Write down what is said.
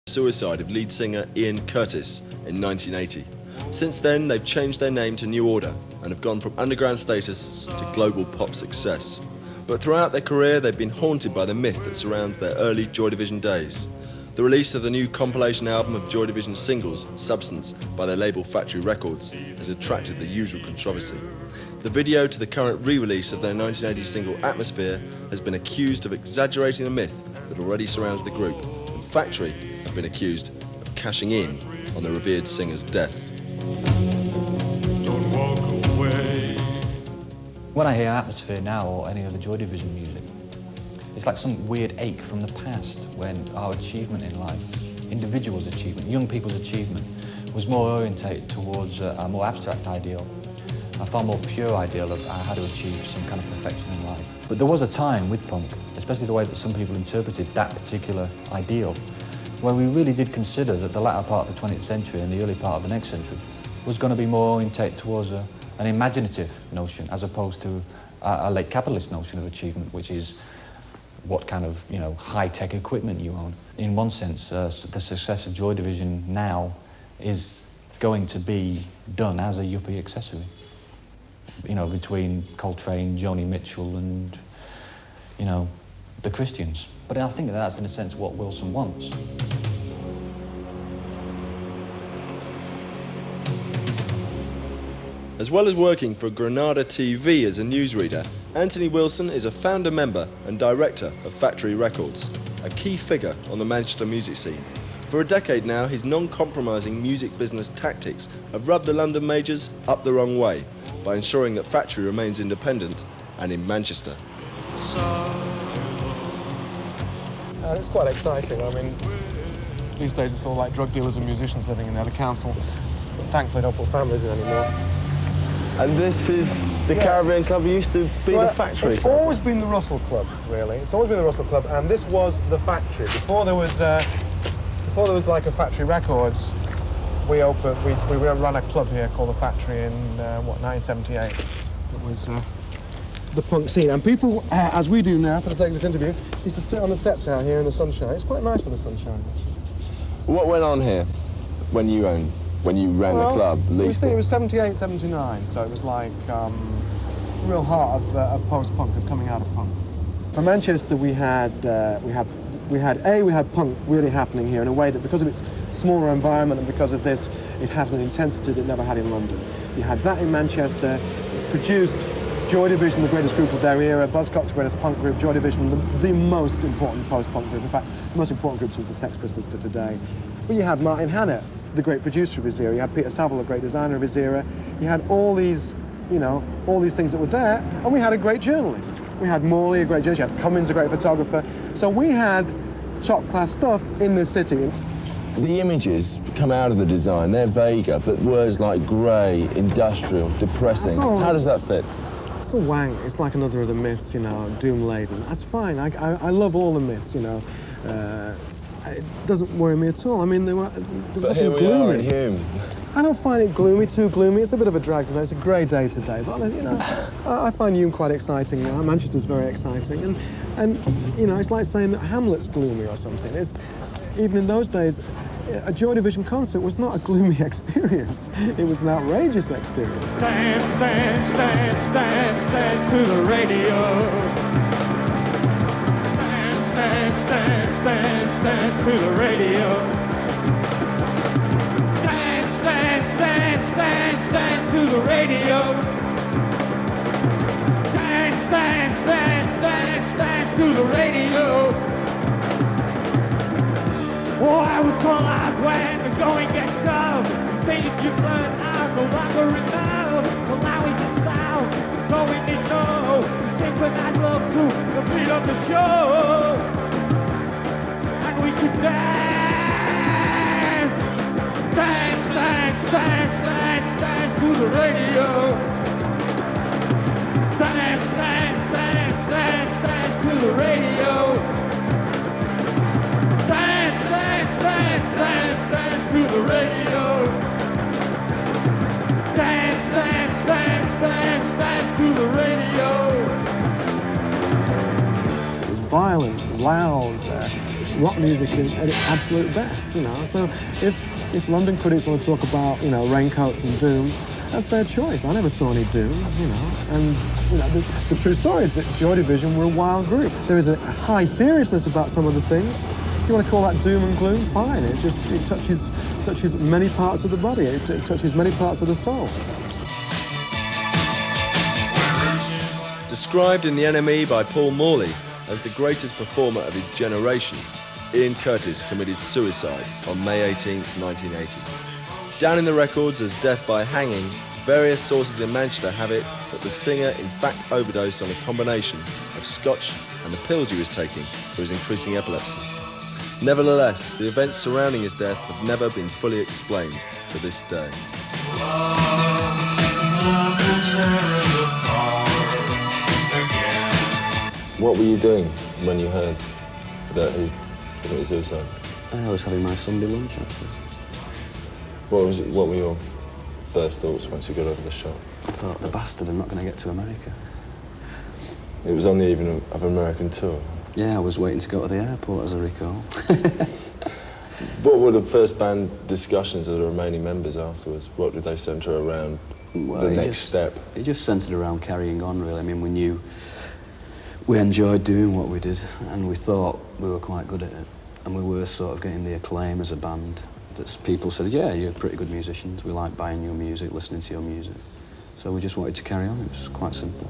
Suicide of lead singer Ian Curtis in 1980. Since then, they've changed their name to New Order and have gone from underground status to global pop success. But throughout their career, they've been haunted by the myth that surrounds their early Joy Division days. The release of the new compilation album of Joy Division singles, Substance, by their label Factory Records, has attracted the usual controversy. The video to the current re-release of their 1980 single Atmosphere has been accused of exaggerating the myth that already surrounds the group, and Factory have been accused of cashing in on the revered singer's death. Don't walk away. When I hear Atmosphere now or any of the Joy Division music, it's like some weird ache from the past when our achievement in life, individuals' achievement, young people's achievement, was more orientated towards a more abstract ideal, a far more pure ideal of how to achieve some kind of perfection in life. But there was a time with punk, especially the way that some people interpreted that particular ideal, where we really did consider that the latter part of the 20th century and the early part of the next century was going to be more orientated towards an imaginative notion as opposed to a late capitalist notion of achievement, which is what kind of, high-tech equipment you own. In one sense, the success of Joy Division now is going to be done as a yuppie accessory. Between Coltrane, Joni Mitchell and, the Christians. But I think that's, in a sense, what Wilson wants. As well as working for Granada TV as a newsreader, Anthony Wilson is a founder member and director of Factory Records, a key figure on the Manchester music scene. For a decade now, his non-compromising music business tactics have rubbed the London majors up the wrong way by ensuring that Factory remains independent and in Manchester. It's quite exciting. I mean, these days it's all like drug dealers and musicians living in there. The council, thankfully, don't put families in anymore. And this is the Caribbean Club used to be the Factory It's Club. always been the Russell Club, really. It's always been the Russell Club, and this was the Factory. Before there was like a Factory Records, we ran a club here called the Factory in 1978. It was the punk scene, and people, as we do now, for the sake of this interview, used to sit on the steps out here in the sunshine. It's quite nice with the sunshine, actually. What went on here when you ran the club? It was 78, 79, so it was like real heart of post-punk, of coming out of punk. For Manchester, we had punk really happening here in a way that, because of its smaller environment and because of this, it had an intensity that it never had in London. You had that in Manchester. It produced Joy Division, the greatest group of their era, Buzzcocks, the greatest punk group, Joy Division, the most important post-punk group. In fact, the most important group since the Sex Pistols to today. But you had Martin Hannett, the great producer of his era. You had Peter Saville, a great designer of his era. You had all these things that were there, and we had a great journalist. We had Morley, a great journalist. You had Cummins, a great photographer. So we had top-class stuff in this city. The images come out of the design, they're vaguer, but words like grey, industrial, depressing, how does that fit? It's a wank. It's like another of the myths, doom-laden. That's fine. I love all the myths, It doesn't worry me at all. I mean, there's nothing gloomy. Are in Hume. I don't find it too gloomy. It's a bit of a drag today. It's a grey day today. But, I find Hume quite exciting now. Manchester's very exciting. And it's like saying that Hamlet's gloomy or something. Even in those days, a Joy Division concert was not a gloomy experience. It was an outrageous experience. Stand to the radio. Stand to the radio. Stand to the radio. Stand to the radio. Oh, I would call out when the going gets tough. Things you've learned are no longer enough. Well, now we just sound, it's all we need to know. Synchronize love to the beat of the show. And we could dance. Dance to the radio. Dance to the radio. Dance to the radio. Dance to the radio. It was violent, loud, rock music at its absolute best, you know. So if London critics want to talk about, you know, Raincoats and Doom, that's their choice. I never saw any Doom, you know. And you know, the true story is that Joy Division were a wild group. There is a high seriousness about some of the things. If you want to call that doom and gloom, fine. It touches many parts of the body. It touches many parts of the soul. Described in The NME by Paul Morley as the greatest performer of his generation, Ian Curtis committed suicide on May 18, 1980. Down in the records as death by hanging, various sources in Manchester have it that the singer in fact overdosed on a combination of scotch and the pills he was taking for his increasing epilepsy. Nevertheless, the events surrounding his death have never been fully explained to this day. What were you doing when you heard that he committed suicide? I was having my Sunday lunch, actually. What were your first thoughts once you got over the shock? I thought, the bastard, I'm not going to get to America. It was on the evening of an American tour. Yeah, I was waiting to go to the airport, as I recall. What were the first band discussions of the remaining members afterwards? What did they centre around the next step? It just centred around carrying on, really. I mean, we knew we enjoyed doing what we did, and we thought we were quite good at it. And we were sort of getting the acclaim as a band that people said, yeah, you're pretty good musicians. We like buying your music, listening to your music. So we just wanted to carry on. It was quite simple.